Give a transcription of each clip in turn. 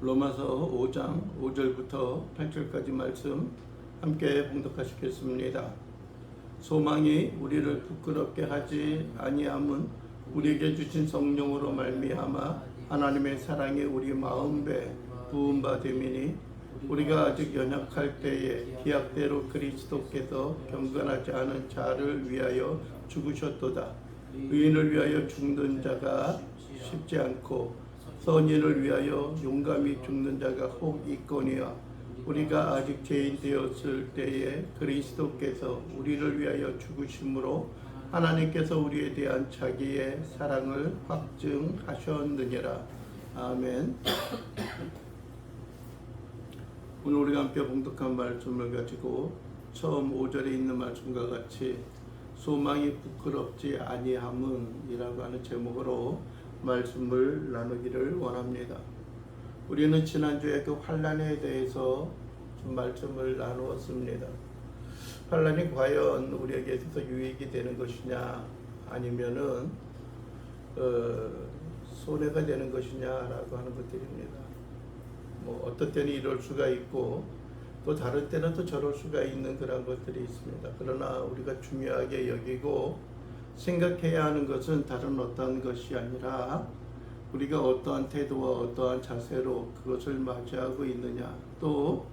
로마서 5장 5절부터 8절까지 말씀 함께 봉독하시겠습니다. 소망이 우리를 부끄럽게 하지 아니함은 우리에게 주신 성령으로 말미암아 하나님의 사랑이 우리 마음에 부은 바 됨이니 우리가 아직 연약할 때에 기약대로 그리스도께서 경건하지 않은 자를 위하여 죽으셨도다. 의인을 위하여 죽는 자가 쉽지 않고 선인을 위하여 용감히 죽는 자가 혹 있거니와 우리가 아직 죄인 되었을 때에 그리스도께서 우리를 위하여 죽으심으로 하나님께서 우리에 대한 자기의 사랑을 확증하셨느니라. 아멘. 오늘 우리가 함께 봉독한 말씀을 가지고 처음 5절에 있는 말씀과 같이 소망이 부끄럽지 아니함은 이라고 하는 제목으로 말씀을 나누기를 원합니다. 우리는 지난주에 그 환난에 대해서 좀 말씀을 나누었습니다. 환난이 과연 우리에게 있어서 유익이 되는 것이냐 아니면은 손해가 되는 것이냐라고 하는 것들입니다. 어떤 때는 이럴 수가 있고 또 다른 때는 또 저럴 수가 있는 그런 것들이 있습니다. 그러나 우리가 중요하게 여기고 생각해야 하는 것은 다른 어떠한 것이 아니라 우리가 어떠한 태도와 어떠한 자세로 그것을 맞이하고 있느냐, 또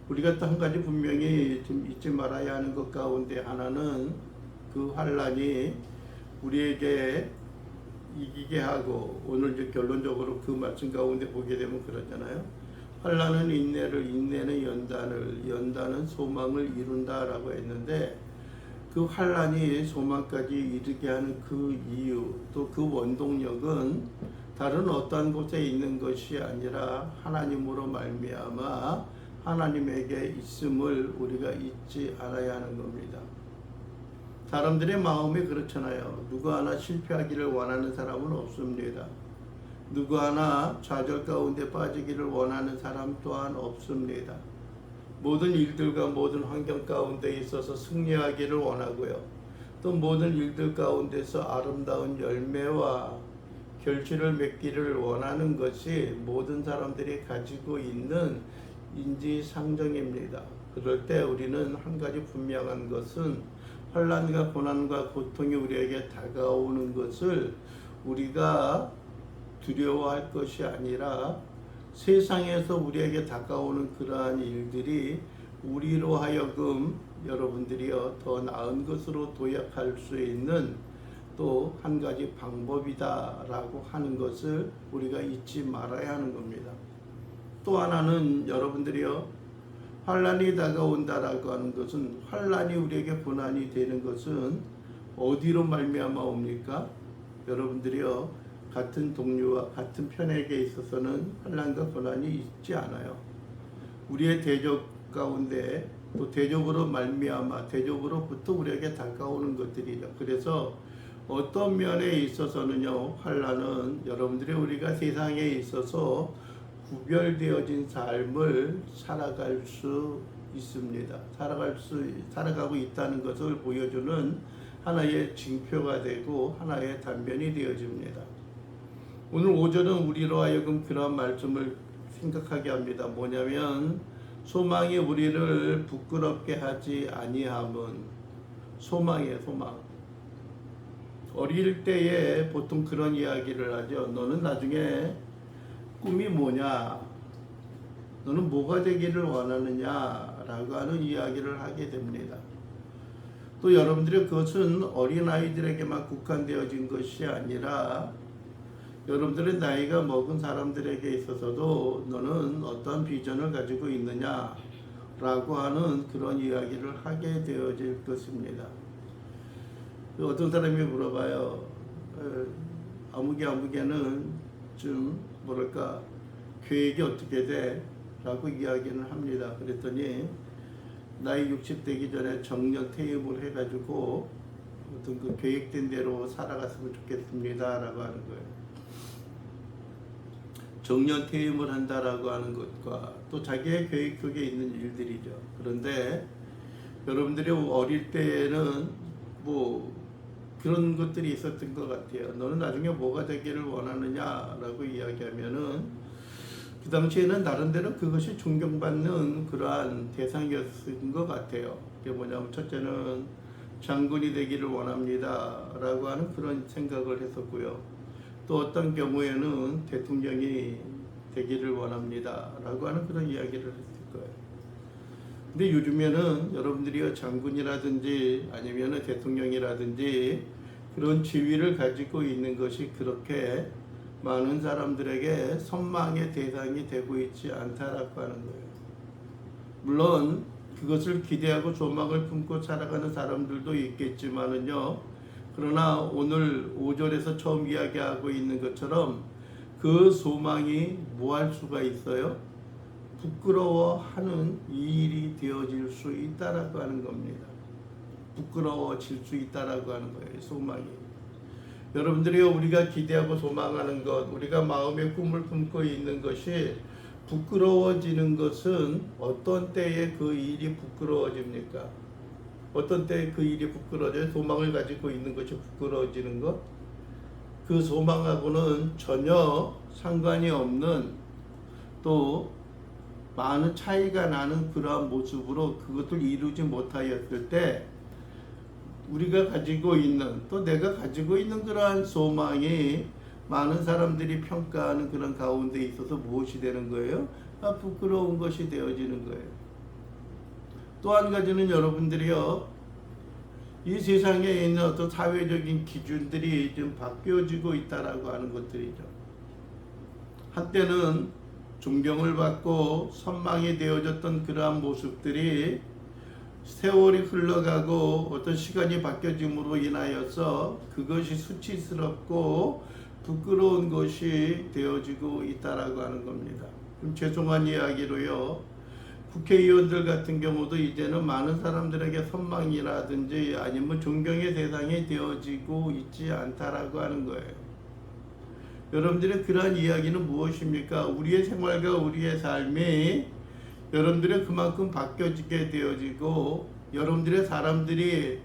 우리가 또 한 가지 분명히 좀 잊지 말아야 하는 것 가운데 하나는 그 환난이 우리에게 이기게 하고, 오늘 이제 결론적으로 그 말씀 가운데 보게 되면 그러잖아요. 환난은 인내를, 인내는 연단을, 연단은 소망을 이룬다라고 했는데, 그 환난이 소망까지 이르게 하는 그 이유, 또 그 원동력은 다른 어떠한 곳에 있는 것이 아니라 하나님으로 말미암아 하나님에게 있음을 우리가 잊지 않아야 하는 겁니다. 사람들의 마음이 그렇잖아요. 누구 하나 실패하기를 원하는 사람은 없습니다. 누구 하나 좌절 가운데 빠지기를 원하는 사람 또한 없습니다. 모든 일들과 모든 환경 가운데 있어서 승리하기를 원하고요. 또 모든 일들 가운데서 아름다운 열매와 결실을 맺기를 원하는 것이 모든 사람들이 가지고 있는 인지상정입니다. 그럴 때 우리는 한 가지 분명한 것은 환난과 고난과 고통이 우리에게 다가오는 것을 우리가 두려워할 것이 아니라 세상에서 우리에게 다가오는 그러한 일들이 우리로 하여금 여러분들이요 더 나은 것으로 도약할 수 있는 또 한 가지 방법이다라고 하는 것을 우리가 잊지 말아야 하는 겁니다. 또 하나는 여러분들이요 환난이 다가온다라고 하는 것은, 환난이 우리에게 고난이 되는 것은 어디로 말미암아 옵니까? 여러분들이요 같은 동료와 같은 편에게 있어서는 환난과 고난이 있지 않아요. 우리의 대적 가운데 또 대적으로 말미암아 대적으로부터 우리에게 다가오는 것들이죠. 그래서 어떤 면에 있어서는요 환난은 여러분들이 우리가 세상에 있어서 구별되어진 삶을 살아갈 수 있습니다. 살아가고 있다는 것을 보여주는 하나의 징표가 되고 하나의 단면이 되어집니다. 오늘 5절은 우리로 하여금 그런 말씀을 생각하게 합니다. 뭐냐면 소망이 우리를 부끄럽게 하지 아니함은, 소망이에요. 소망. 어릴 때에 보통 그런 이야기를 하죠. 너는 나중에 꿈이 뭐냐? 너는 뭐가 되기를 원하느냐? 라고 하는 이야기를 하게 됩니다. 또 여러분들이 그것은 어린아이들에게만 국한되어진 것이 아니라 여러분들의 나이가 먹은 사람들에게 있어서도 너는 어떤 비전을 가지고 있느냐 라고 하는 그런 이야기를 하게 되어질 것입니다. 어떤 사람이 물어봐요. 아무개는 좀 뭐랄까 계획이 어떻게 돼? 라고 이야기를 합니다. 그랬더니 나이 60 되기 전에 정년 퇴임을 해가지고 어떤 그 계획된 대로 살아갔으면 좋겠습니다 라고 하는 거예요. 정년 퇴임을 한다라고 하는 것과 또 자기의 계획 속에 있는 일들이죠. 그런데 여러분들이 어릴 때에는 그런 것들이 있었던 것 같아요. 너는 나중에 뭐가 되기를 원하느냐라고 이야기하면은 그 당시에는 나름대로 그것이 존경받는 그러한 대상이었던 것 같아요. 그게 뭐냐면 첫째는 장군이 되기를 원합니다 라고 하는 그런 생각을 했었고요. 또 어떤 경우에는 대통령이 되기를 원합니다 라고 하는 그런 이야기를 했을 거예요. 근데 요즘에는 여러분들이 장군이라든지 아니면 대통령이라든지 그런 지위를 가지고 있는 것이 그렇게 많은 사람들에게 선망의 대상이 되고 있지 않다라고 하는 거예요. 물론 그것을 기대하고 소망을 품고 살아가는 사람들도 있겠지만은요. 그러나 오늘 5절에서 처음 이야기하고 있는 것처럼 그 소망이 뭐 할 수가 있어요? 부끄러워하는 일이 되어질 수 있다라고 하는 겁니다. 부끄러워질 수 있다라고 하는 거예요. 소망이. 여러분들이 우리가 기대하고 소망하는 것, 우리가 마음의 꿈을 품고 있는 것이 부끄러워지는 것은 어떤 때에 그 일이 부끄러워집니까? 어떤 때에 그 일이 부끄러워져요? 소망을 가지고 있는 것이 부끄러워지는 것? 그 소망하고는 전혀 상관이 없는 또 많은 차이가 나는 그러한 모습으로 그것을 이루지 못하였을 때 우리가 가지고 있는 또 내가 가지고 있는 그러한 소망이 많은 사람들이 평가하는 그런 가운데 있어서 무엇이 되는 거예요? 부끄러운 것이 되어지는 거예요. 또 한 가지는 여러분들이요, 이 세상에 있는 어떤 사회적인 기준들이 좀 바뀌어지고 있다라고 하는 것들이죠. 한때는 존경을 받고 선망이 되어졌던 그러한 모습들이 세월이 흘러가고 어떤 시간이 바뀌어짐으로 인하여서 그것이 수치스럽고 부끄러운 것이 되어지고 있다라고 하는 겁니다. 좀 죄송한 이야기로요. 국회의원들 같은 경우도 이제는 많은 사람들에게 선망이라든지 아니면 존경의 대상이 되어지고 있지 않다라고 하는 거예요. 여러분들의 그러한 이야기는 무엇입니까? 우리의 생활과 우리의 삶이 여러분들의 그만큼 바뀌어지게 되어지고 여러분들의 사람들이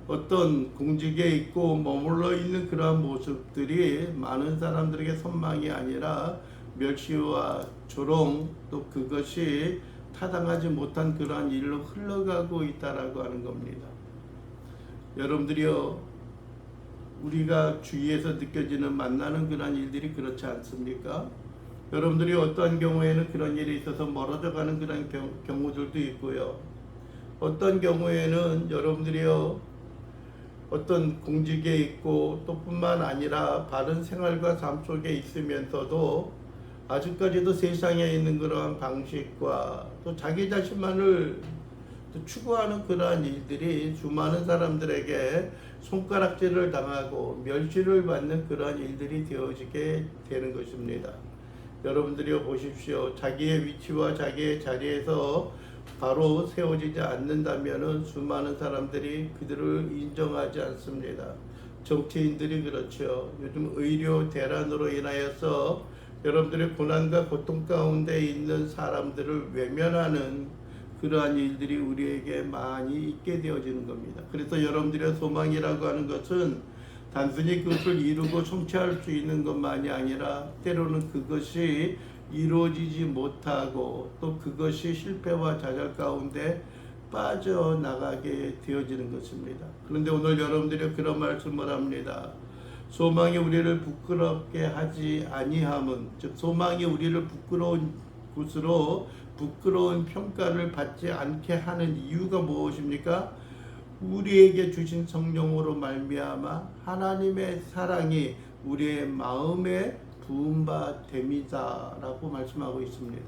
어떤 공직에 있고 머물러 있는 그러한 모습들이 많은 사람들에게 선망이 아니라 멸시와 조롱 또 그것이 타당하지 못한 그러한 일로 흘러가고 있다라고 하는 겁니다. 여러분들이요, 우리가 주위에서 느껴지는 만나는 그러한 일들이 그렇지 않습니까? 여러분들이 어떠한 경우에는 그런 일이 있어서 멀어져 가는 그런 경우들도 있고요. 어떤 경우에는 여러분들이요, 어떤 공직에 있고 또 뿐만 아니라 바른 생활과 삶 속에 있으면서도 아직까지도 세상에 있는 그러한 방식과 또 자기 자신만을 추구하는 그러한 일들이 수많은 사람들에게 손가락질을 당하고 멸시를 받는 그러한 일들이 되어지게 되는 것입니다. 여러분들이 보십시오. 자기의 위치와 자기의 자리에서 바로 세워지지 않는다면 수많은 사람들이 그들을 인정하지 않습니다. 정치인들이 그렇죠. 요즘 의료 대란으로 인하여서 여러분들의 고난과 고통 가운데 있는 사람들을 외면하는 그러한 일들이 우리에게 많이 있게 되어지는 겁니다. 그래서 여러분들의 소망이라고 하는 것은 단순히 그것을 이루고 성취할 수 있는 것만이 아니라 때로는 그것이 이루어지지 못하고 또 그것이 실패와 좌절 가운데 빠져나가게 되어지는 것입니다. 그런데 오늘 여러분들이 그런 말씀을 합니다. 소망이 우리를 부끄럽게 하지 아니함은, 즉 소망이 우리를 부끄러운 곳으로 부끄러운 평가를 받지 않게 하는 이유가 무엇입니까? 우리에게 주신 성령으로 말미암아 하나님의 사랑이 우리의 마음에 부은 바 됨이다라고 말씀하고 있습니다.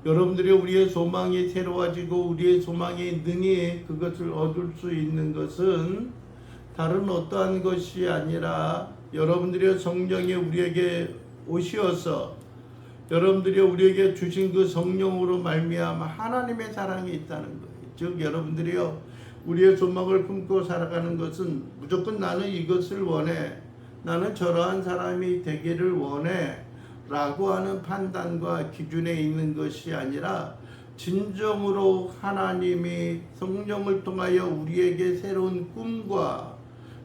여러분들이 우리의 소망이 새로워지고 우리의 소망이 능히 그것을 얻을 수 있는 것은 다른 어떠한 것이 아니라 여러분들의 성령이 우리에게 오시어서 여러분들이 우리에게 주신 그 성령으로 말미암아 하나님의 사랑이 있다는 거예요. 즉 여러분들이요, 우리의 소망을 품고 살아가는 것은 무조건 나는 이것을 원해, 나는 저러한 사람이 되기를 원해 라고 하는 판단과 기준에 있는 것이 아니라 진정으로 하나님이 성령을 통하여 우리에게 새로운 꿈과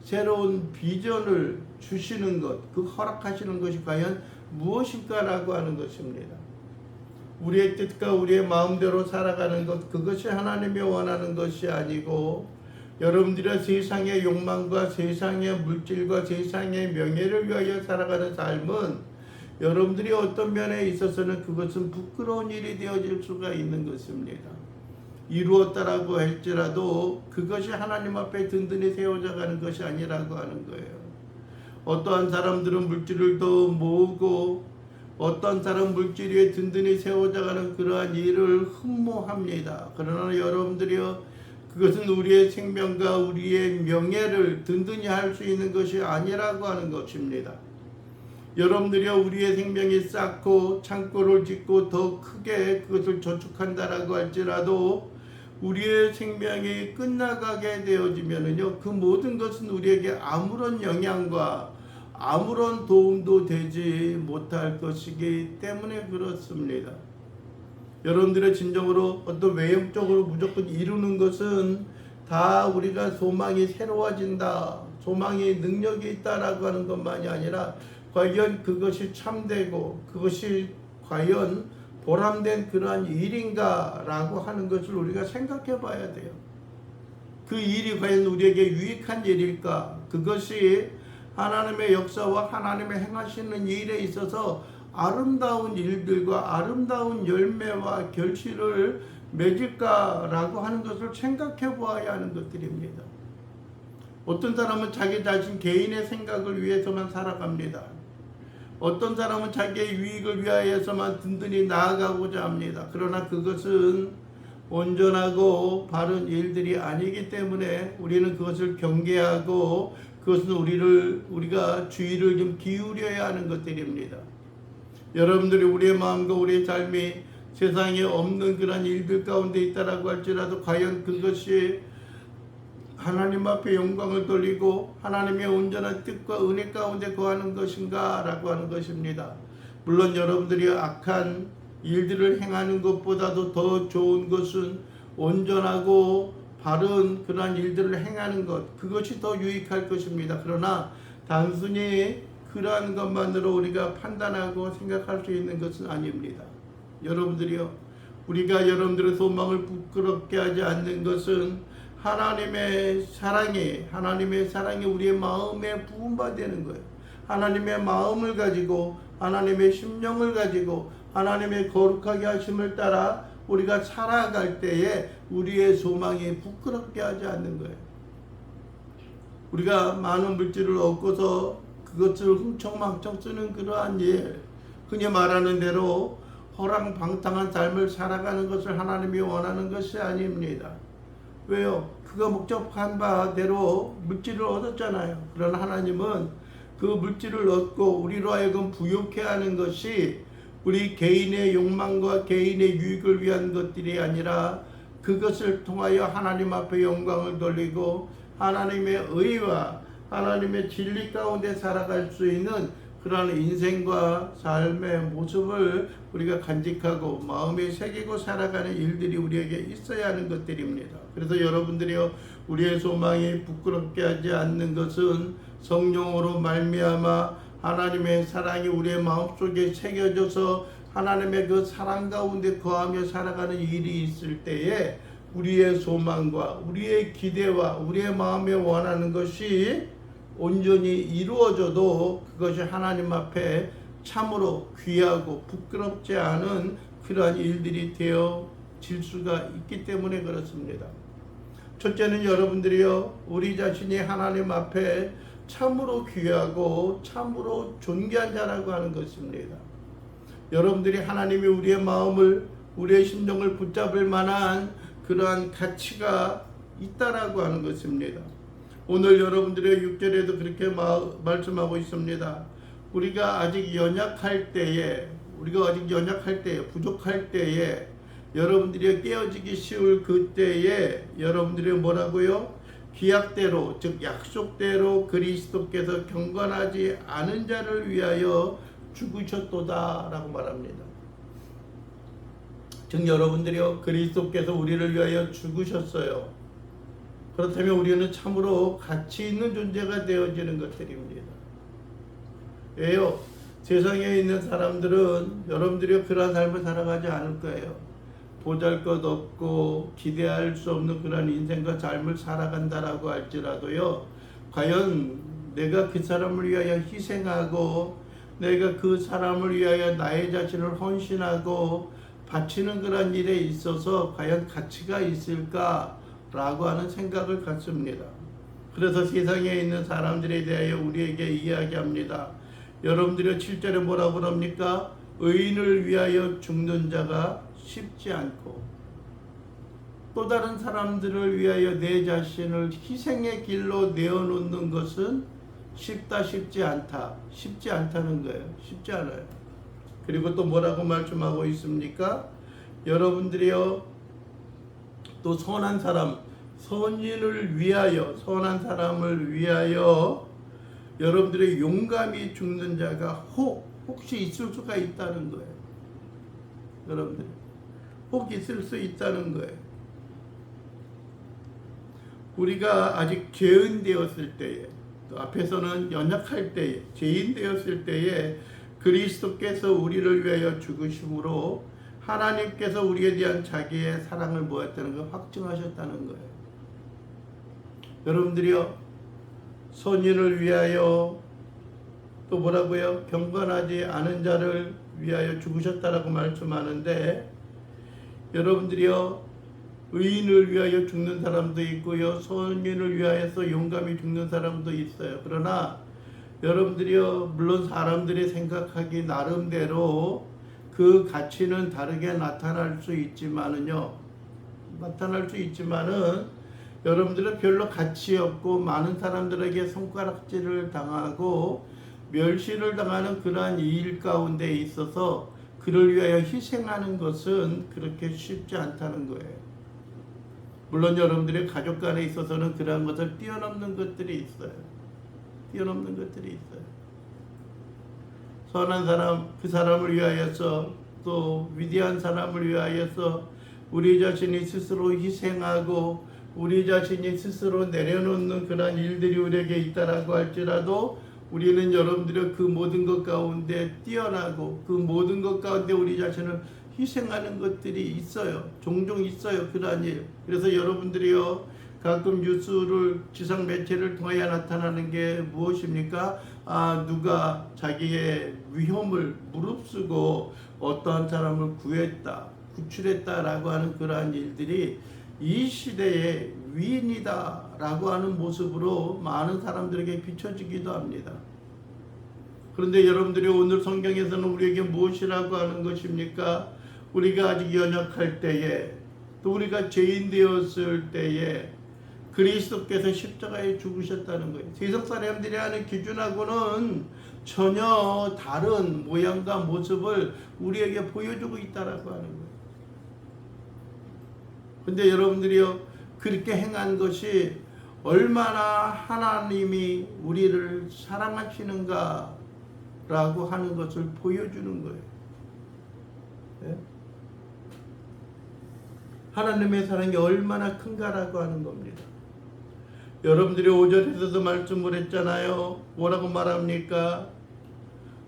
새로운 비전을 주시는 것, 그 허락하시는 것이 과연 무엇일까라고 하는 것입니다. 우리의 뜻과 우리의 마음대로 살아가는 것, 그것이 하나님이 원하는 것이 아니고 여러분들의 세상의 욕망과 세상의 물질과 세상의 명예를 위하여 살아가는 삶은 여러분들이 어떤 면에 있어서는 그것은 부끄러운 일이 되어질 수가 있는 것입니다. 이루었다라고 할지라도 그것이 하나님 앞에 든든히 세워져 가는 것이 아니라고 하는 거예요. 어떠한 사람들은 물질을 더 모으고 어떤 사람 물질 위에 든든히 세워져 가는 그러한 일을 흠모합니다. 그러나 여러분들이요, 그것은 우리의 생명과 우리의 명예를 든든히 할 수 있는 것이 아니라고 하는 것입니다. 여러분들이요, 우리의 생명이 쌓고 창고를 짓고 더 크게 그것을 저축한다라고 할지라도 우리의 생명이 끝나가게 되어지면은요, 그 모든 것은 우리에게 아무런 영향과 아무런 도움도 되지 못할 것이기 때문에 그렇습니다. 여러분들의 진정으로 어떤 외형적으로 무조건 이루는 것은 다 우리가 소망이 새로워진다, 소망이 능력이 있다라고 하는 것만이 아니라 과연 그것이 참되고 그것이 과연 보람된 그러한 일인가 라고 하는 것을 우리가 생각해 봐야 돼요. 그 일이 과연 우리에게 유익한 일일까? 그것이 하나님의 역사와 하나님의 행하시는 일에 있어서 아름다운 일들과 아름다운 열매와 결실을 맺을까라고 하는 것을 생각해 보아야 하는 것들입니다. 어떤 사람은 자기 자신 개인의 생각을 위해서만 살아갑니다. 어떤 사람은 자기의 유익을 위하여서만 든든히 나아가고자 합니다. 그러나 그것은 온전하고 바른 일들이 아니기 때문에 우리는 그것을 경계하고 그것은 우리가 주의를 좀 기울여야 하는 것들입니다. 여러분들이 우리의 마음과 우리의 삶이 세상에 없는 그런 일들 가운데 있다라고 할지라도 과연 그것이 하나님 앞에 영광을 돌리고 하나님의 온전한 뜻과 은혜 가운데 거하는 것인가 라고 하는 것입니다. 물론 여러분들이 악한 일들을 행하는 것보다도 더 좋은 것은 온전하고 바른 그러한 일들을 행하는 것, 그것이 더 유익할 것입니다. 그러나 단순히 그러한 것만으로 우리가 판단하고 생각할 수 있는 것은 아닙니다. 여러분들이요, 우리가 여러분들의 소망을 부끄럽게 하지 않는 것은 하나님의 사랑이 우리의 마음에 부음받는 거예요. 하나님의 마음을 가지고 하나님의 심령을 가지고 하나님의 거룩하게 하심을 따라 우리가 살아갈 때에 우리의 소망이 부끄럽게 하지 않는 거예요. 우리가 많은 물질을 얻고서 그것을 흥청망청 쓰는 그러한 일, 흔히 말하는 대로 허랑방탕한 삶을 살아가는 것을 하나님이 원하는 것이 아닙니다. 왜요? 그가 목적한 바대로 물질을 얻었잖아요. 그러나 하나님은 그 물질을 얻고 우리로 하여금 부욕해 하는 것이 우리 개인의 욕망과 개인의 유익을 위한 것들이 아니라 그것을 통하여 하나님 앞에 영광을 돌리고 하나님의 의와 하나님의 진리 가운데 살아갈 수 있는 그러한 인생과 삶의 모습을 우리가 간직하고 마음에 새기고 살아가는 일들이 우리에게 있어야 하는 것들입니다. 그래서 여러분들이요, 우리의 소망이 부끄럽게 하지 않는 것은 성령으로 말미암아 하나님의 사랑이 우리의 마음속에 새겨져서 하나님의 그 사랑 가운데 거하며 살아가는 일이 있을 때에 우리의 소망과 우리의 기대와 우리의 마음에 원하는 것이 온전히 이루어져도 그것이 하나님 앞에 참으로 귀하고 부끄럽지 않은 그러한 일들이 되어질 수가 있기 때문에 그렇습니다. 첫째는 여러분들이요, 우리 자신이 하나님 앞에 참으로 귀하고 참으로 존귀한 자라고 하는 것입니다. 여러분들이 하나님이 우리의 마음을, 우리의 심정을 붙잡을 만한 그러한 가치가 있다라고 하는 것입니다. 오늘 여러분들의 6절에도 그렇게 말씀하고 있습니다. 우리가 아직 연약할 때에, 부족할 때에, 여러분들이 깨어지기 쉬울 그때에 여러분들이 뭐라고요? 기약대로, 즉 약속대로 그리스도께서 경건하지 않은 자를 위하여 죽으셨도다 라고 말합니다. 즉 여러분들이요, 그리스도께서 우리를 위하여 죽으셨어요. 그렇다면 우리는 참으로 가치 있는 존재가 되어지는 것들입니다. 왜요? 세상에 있는 사람들은 여러분들이 그런 삶을 살아가지 않을 거예요. 보잘것없고 기대할 수 없는 그런 인생과 삶을 살아간다라고 할지라도요, 과연 내가 그 사람을 위하여 희생하고 내가 그 사람을 위하여 나의 자신을 헌신하고 바치는 그런 일에 있어서 과연 가치가 있을까라고 하는 생각을 갖습니다. 그래서 세상에 있는 사람들에 대하여 우리에게 이야기합니다. 여러분들이 7절에 뭐라고 그럽니까? 의인을 위하여 죽는 자가 쉽지 않고 또 다른 사람들을 위하여 내 자신을 희생의 길로 내어놓는 것은 쉽다, 쉽지 않다. 쉽지 않다는 거예요. 쉽지 않아요. 그리고 또 뭐라고 말씀하고 있습니까? 여러분들이요, 또 선한 사람, 선인을 위하여, 선한 사람을 위하여 여러분들의 용감히 죽는 자가 혹시 있을 수가 있다는 거예요. 여러분들, 혹 있을 수 있다는 거예요. 우리가 아직 죄인되었을 때에, 또 앞에서는 연약할 때에, 죄인되었을 때에 그리스도께서 우리를 위하여 죽으심으로 하나님께서 우리에 대한 자기의 사랑을 뭐였다는 걸 확증하셨다는 거예요. 여러분들이요, 선인을 위하여 또 뭐라고요? 경건하지 않은 자를 위하여 죽으셨다라고 말씀하는데, 여러분들이요, 의인을 위하여 죽는 사람도 있고요, 선인을 위하여서 용감히 죽는 사람도 있어요. 그러나 여러분들이요, 물론 사람들이 생각하기 나름대로 그 가치는 다르게 나타날 수 있지만은 여러분들은 별로 가치 없고 많은 사람들에게 손가락질을 당하고 멸시를 당하는 그러한 일 가운데 있어서 그를 위하여 희생하는 것은 그렇게 쉽지 않다는 거예요. 물론 여러분들의 가족 간에 있어서는 그러한 것을 뛰어넘는 것들이 있어요. 선한 사람, 그 사람을 위하여서, 또 위대한 사람을 위하여서 우리 자신이 스스로 희생하고 우리 자신이 스스로 내려놓는 그런 일들이 우리에게 있다라고 할지라도 우리는 여러분들의 그 모든 것 가운데 뛰어나고 그 모든 것 가운데 우리 자신을 희생하는 것들이 있어요. 종종 있어요. 그러한 일. 그래서 여러분들이요, 가끔 뉴스를, 지상 매체를 통하여 나타나는 게 무엇입니까? 누가 자기의 위험을 무릅쓰고 어떠한 사람을 구했다, 구출했다라고 하는 그러한 일들이 이 시대의 위인이다라고 하는 모습으로 많은 사람들에게 비춰지기도 합니다. 그런데 여러분들이 오늘 성경에서는 우리에게 무엇이라고 하는 것입니까? 우리가 아직 연약할 때에, 또 우리가 죄인 되었을 때에 그리스도께서 십자가에 죽으셨다는 거예요. 세상 사람들이 하는 기준하고는 전혀 다른 모양과 모습을 우리에게 보여주고 있다라고 하는 거예요. 근데 여러분들이요, 그렇게 행한 것이 얼마나 하나님이 우리를 사랑하시는가 라고 하는 것을 보여주는 거예요. 네? 하나님의 사랑이 얼마나 큰가라고 하는 겁니다. 여러분들이 5절에서도 말씀을 했잖아요. 뭐라고 말합니까?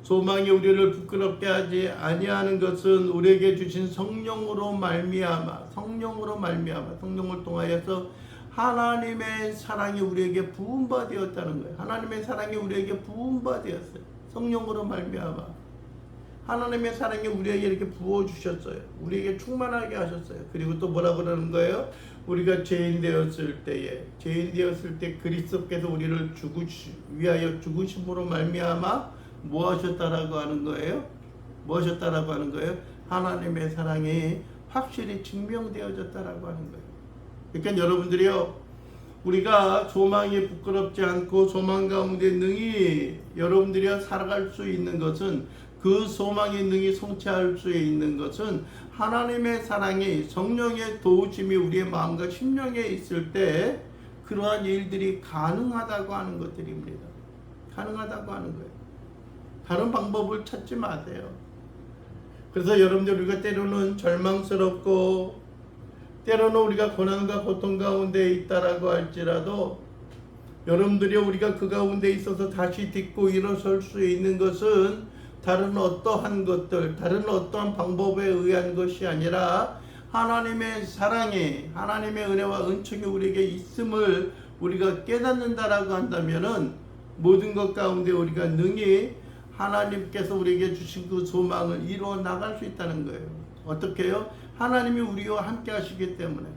소망이 우리를 부끄럽게 하지 아니하는 것은 우리에게 주신 성령으로 말미암아, 성령을 통하여서 하나님의 사랑이 우리에게 부음받았다는 거예요. 하나님의 사랑이 우리에게 부음받았어요. 성령으로 말미암아 하나님의 사랑이 우리에게 이렇게 부어주셨어요. 우리에게 충만하게 하셨어요. 그리고 또 뭐라고 그러는 거예요? 우리가 죄인 되었을 때 그리스도께서 우리를 위하여 죽으심으로 말미암아 뭐 하셨다라고 하는 거예요? 하나님의 사랑이 확실히 증명되어졌다라고 하는 거예요. 그러니까 여러분들이요, 우리가 소망이 부끄럽지 않고 소망 가운데 능히 여러분들이 살아갈 수 있는 것은, 그 소망의 능히 성취할 수 있는 것은 하나님의 사랑이, 성령의 도우심이 우리의 마음과 심령에 있을 때 그러한 일들이 가능하다고 하는 것들입니다. 가능하다고 하는 거예요. 다른 방법을 찾지 마세요. 그래서 여러분들, 우리가 때로는 절망스럽고 때로는 우리가 고난과 고통 가운데 있다라고 할지라도 여러분들이 우리가 그 가운데 있어서 다시 딛고 일어설 수 있는 것은 다른 어떠한 것들, 다른 어떠한 방법에 의한 것이 아니라 하나님의 사랑이, 하나님의 은혜와 은총이 우리에게 있음을 우리가 깨닫는다라고 한다면은 모든 것 가운데 우리가 능히 하나님께서 우리에게 주신 그 소망을 이루어 나갈 수 있다는 거예요. 어떻게 해요? 하나님이 우리와 함께 하시기 때문에,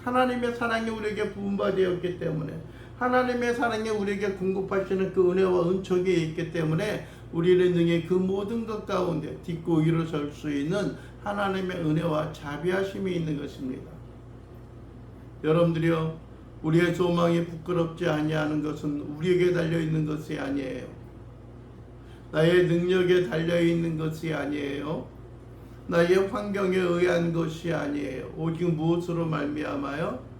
하나님의 사랑이 우리에게 부음받았기 때문에, 하나님의 사랑이 우리에게 공급하시는 그 은혜와 은총이 있기 때문에 우리는 능히 그 모든 것 가운데 딛고 일어설 수 있는 하나님의 은혜와 자비하심이 있는 것입니다. 여러분들이요, 우리의 소망이 부끄럽지 아니하는 것은 우리에게 달려있는 것이 아니에요. 나의 능력에 달려있는 것이 아니에요. 나의 환경에 의한 것이 아니에요. 오직 무엇으로 말미암아요?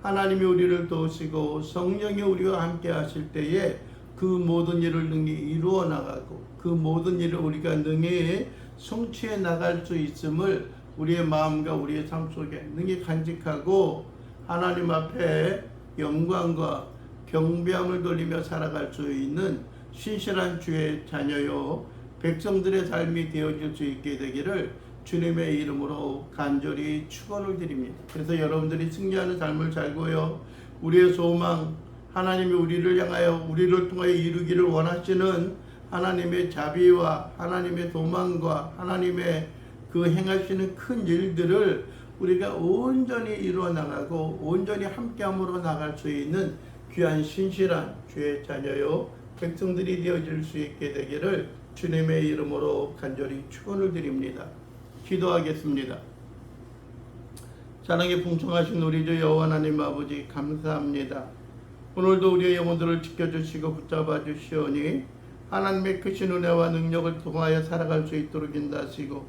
하나님이 우리를 도우시고 성령이 우리와 함께 하실 때에 그 모든 일을 능히 이루어 나가고 그 모든 일을 우리가 능히 성취해 나갈 수 있음을 우리의 마음과 우리의 삶 속에 능히 간직하고 하나님 앞에 영광과 경배함을 돌리며 살아갈 수 있는 신실한 주의 자녀요 백성들의 삶이 되어질 수 있게 되기를 주님의 이름으로 간절히 축원을 드립니다. 그래서 여러분들이 승리하는 삶을 살고요, 우리의 소망, 하나님이 우리를 향하여 우리를 통하여 이루기를 원하시는 하나님의 자비와 하나님의 도망과 하나님의 그 행하시는 큰 일들을 우리가 온전히 이루어 나가고 온전히 함께함으로 나갈 수 있는 귀한 신실한 주의 자녀요 백성들이 되어질 수 있게 되기를 주님의 이름으로 간절히 축원을 드립니다. 기도하겠습니다. 사랑에 풍성하신 우리 주 여호와 하나님 아버지 감사합니다. 오늘도 우리의 영혼들을 지켜주시고 붙잡아 주시오니 하나님의 크신 은혜와 능력을 통하여 살아갈 수 있도록 인도하시고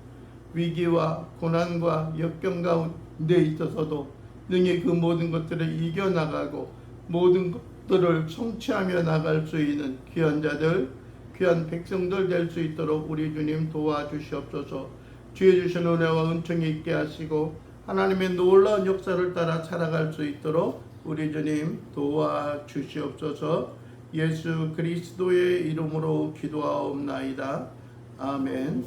위기와 고난과 역경 가운데 있어서도 능히 그 모든 것들을 이겨나가고 모든 것들을 성취하며 나갈 수 있는 귀한 자들, 귀한 백성들 될 수 있도록 우리 주님 도와주시옵소서. 주의 주신 은혜와 은총이 있게 하시고 하나님의 놀라운 역사를 따라 살아갈 수 있도록 우리 주님 도와주시옵소서. 예수 그리스도의 이름으로 기도하옵나이다. 아멘.